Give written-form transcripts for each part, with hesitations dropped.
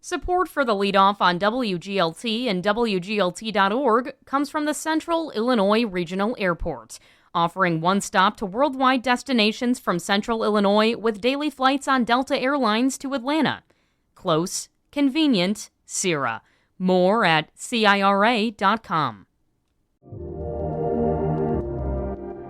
Support for the Leadoff on WGLT and WGLT.org comes from the Central Illinois Regional Airport, offering one stop to worldwide destinations from Central Illinois with daily flights on Delta Airlines to Atlanta. Close, convenient, CIRA. More at CIRA.com.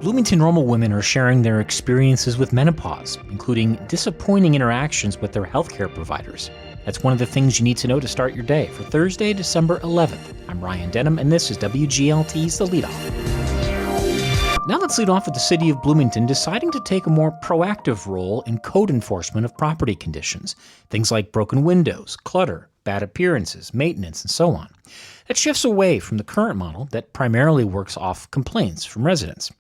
Bloomington normal women are sharing their experiences with menopause, including disappointing interactions with their healthcare providers. That's one of the things you need to know to start your day for Thursday, December 11th. I'm Ryan Denham, and this is WGLT's The Leadoff. Now let's lead off with the city of Bloomington deciding to take a more proactive role in code enforcement of property conditions. Things like broken windows, clutter, bad appearances, maintenance, and so on. That shifts away from the current model that primarily works off complaints from residents.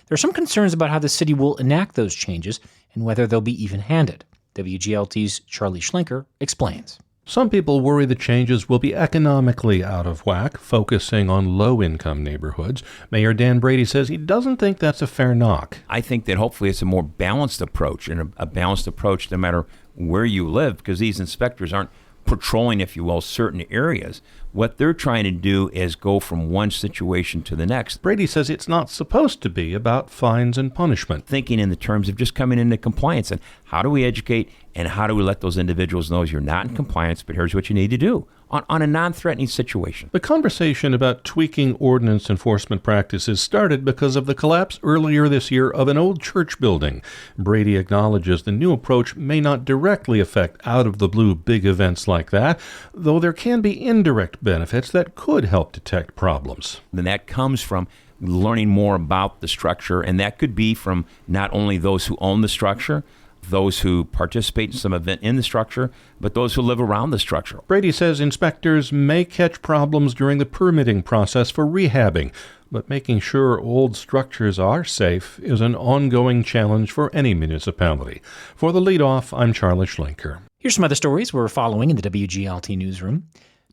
There are some concerns about how the city will enact those changes and whether they'll be even-handed. WGLT's Charlie Schlenker explains. Some people worry the changes will be economically out of whack, focusing on low-income neighborhoods. Mayor Dan Brady says he doesn't think that's a fair knock. I think that hopefully it's a more balanced approach, and a balanced approach no matter where you live, because these inspectors aren't patrolling, if you will, certain areas. What they're trying to do is go from one situation to the next. Brady says it's not supposed to be about fines and punishment. Thinking in the terms of just coming into compliance, and how do we educate and how do we let those individuals know you're not in compliance, but here's what you need to do on a non-threatening situation. The conversation about tweaking ordinance enforcement practices started because of the collapse earlier this year of an old church building. Brady acknowledges the new approach may not directly affect out-of-the-blue big events like that, though there can be indirect benefits that could help detect problems. And that comes from learning more about the structure, and that could be from not only those who own the structure, those who participate in some event in the structure, but those who live around the structure. Brady says inspectors may catch problems during the permitting process for rehabbing, but making sure old structures are safe is an ongoing challenge for any municipality. For the Leadoff, I'm Charlie Schlenker. Here's some other stories we're following in the WGLT newsroom.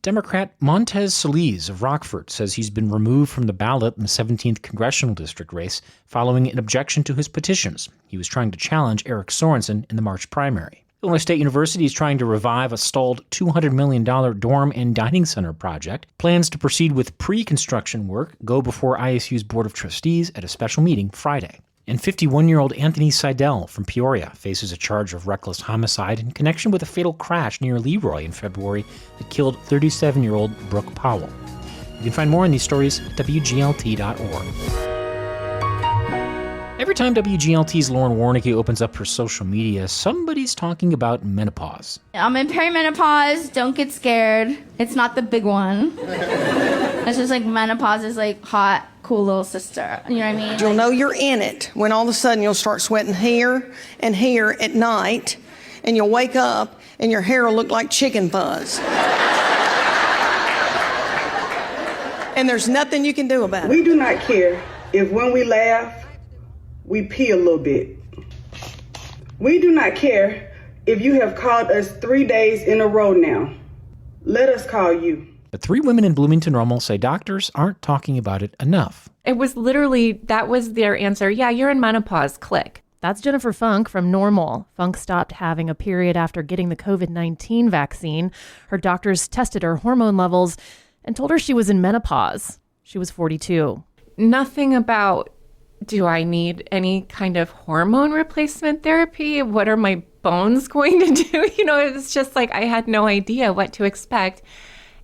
Democrat Montez Solis of Rockford says he's been removed from the ballot in the 17th congressional district race following an objection to his petitions. He was trying to challenge Eric Sorensen in the March primary. Illinois State University is trying to revive a stalled $200 million dorm and dining center project. Plans to proceed with pre-construction work go before ISU's Board of Trustees at a special meeting Friday. And 51-year-old Anthony Seidel from Peoria faces a charge of reckless homicide in connection with a fatal crash near Leroy in February that killed 37-year-old Brooke Powell. You can find more on these stories at WGLT.org. Every time WGLT's Lauren Warnicki opens up her social media, somebody's talking about menopause. I'm in perimenopause. Don't get scared. It's not the big one. It's just like menopause is like hot, cool little sister. You know what I mean? You'll know you're in it when all of a sudden you'll start sweating here and here at night, and you'll wake up and your hair will look like chicken fuzz. And there's nothing you can do about it. We do not care if when we laugh, we pee a little bit. We do not care if you have called us 3 days in a row now. Let us call you. But 3 women in Bloomington normal say doctors aren't talking about it enough. It was literally, that was their answer. Yeah, you're in menopause, click. That's Jennifer Funk from Normal. Funk stopped having a period after getting the COVID-19 vaccine. Her doctors tested her hormone levels and told her she was in menopause. She was 42. Nothing about, do I need any kind of hormone replacement therapy? What are my bones going to do? You know, it's just like I had no idea what to expect.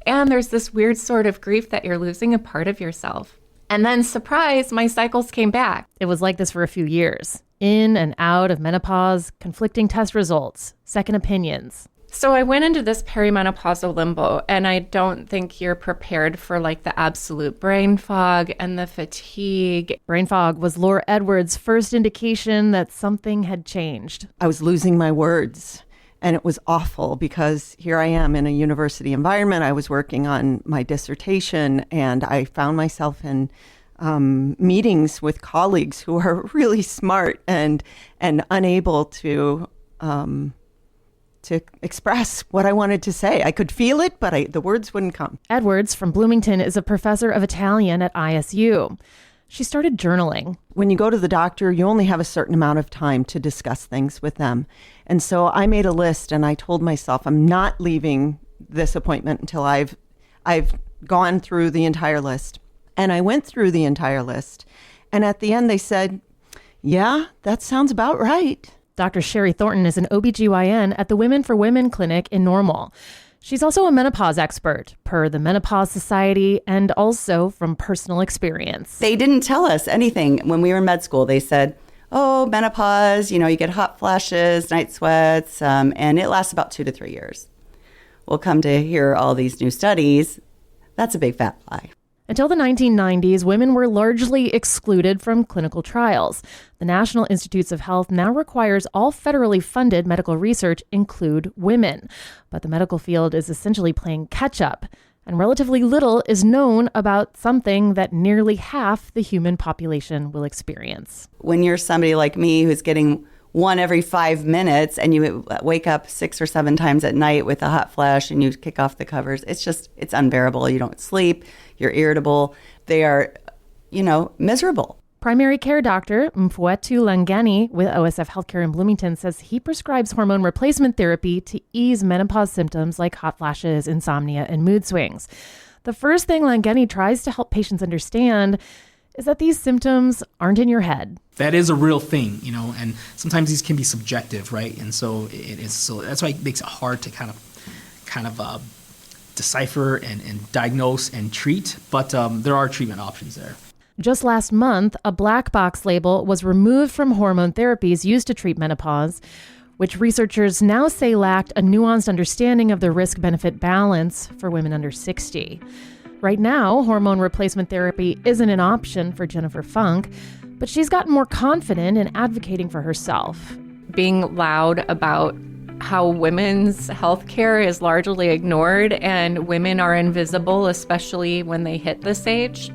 And there's this weird sort of grief that you're losing a part of yourself. And then, surprise, my cycles came back. It was like this for a few years. In and out of menopause, conflicting test results, second opinions. So I went into this perimenopausal limbo, and I don't think you're prepared for like the absolute brain fog and the fatigue. Brain fog was Laura Edwards' first indication that something had changed. I was losing my words, and it was awful because here I am in a university environment. I was working on my dissertation, and I found myself in meetings with colleagues who are really smart and unable to express what I wanted to say. I could feel it, but the words wouldn't come. Edwards from Bloomington is a professor of Italian at ISU. She started journaling. When you go to the doctor, you only have a certain amount of time to discuss things with them. And so I made a list and I told myself I'm not leaving this appointment until I've gone through the entire list. And I went through the entire list. And at the end, they said, yeah, that sounds about right. Dr. Sherry Thornton is an OBGYN at the Women for Women clinic in Normal. She's also a menopause expert, per the Menopause Society, and also from personal experience. They didn't tell us anything when we were in med school. They said, oh, menopause, you get hot flashes, night sweats, and it lasts about 2 to 3 years. We'll come to hear all these new studies. That's a big fat lie. Until the 1990s, women were largely excluded from clinical trials. The National Institutes of Health now requires all federally funded medical research include women. But the medical field is essentially playing catch-up, and relatively little is known about something that nearly half the human population will experience. When you're somebody like me who's getting one every 5 minutes and you wake up 6 or 7 times at night with a hot flash and you kick off the covers, it's unbearable. You don't sleep, you're irritable. They are, miserable. Primary care doctor Mfwetu Langeni with OSF Healthcare in Bloomington says he prescribes hormone replacement therapy to ease menopause symptoms like hot flashes, insomnia, and mood swings. The first thing Langeni tries to help patients understand is that these symptoms aren't in your head. That is a real thing, and sometimes these can be subjective, right? And so it is. So that's why it makes it hard to kind of decipher and diagnose and treat. But there are treatment options there. Just last month, a black box label was removed from hormone therapies used to treat menopause, which researchers now say lacked a nuanced understanding of the risk-benefit balance for women under 60. Right now, hormone replacement therapy isn't an option for Jennifer Funk, but she's gotten more confident in advocating for herself. Being loud about how women's health care is largely ignored and women are invisible, especially when they hit this age.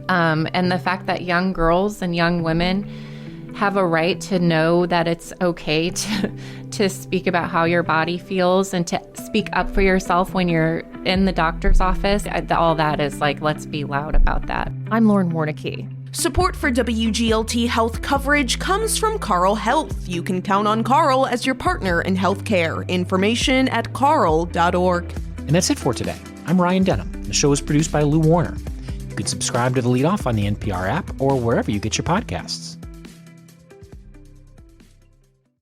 And the fact that young girls and young women have a right to know that it's okay to speak about how your body feels and to speak up for yourself when you're in the doctor's office. All that is let's be loud about that. I'm Lauren Warnicki. Support for WGLT health coverage comes from Carle Health. You can count on Carle as your partner in healthcare. Information at carle.org. And that's it for today. I'm Ryan Denham. The show is produced by Lou Warner. You can subscribe to The Leadoff on the NPR app or wherever you get your podcasts.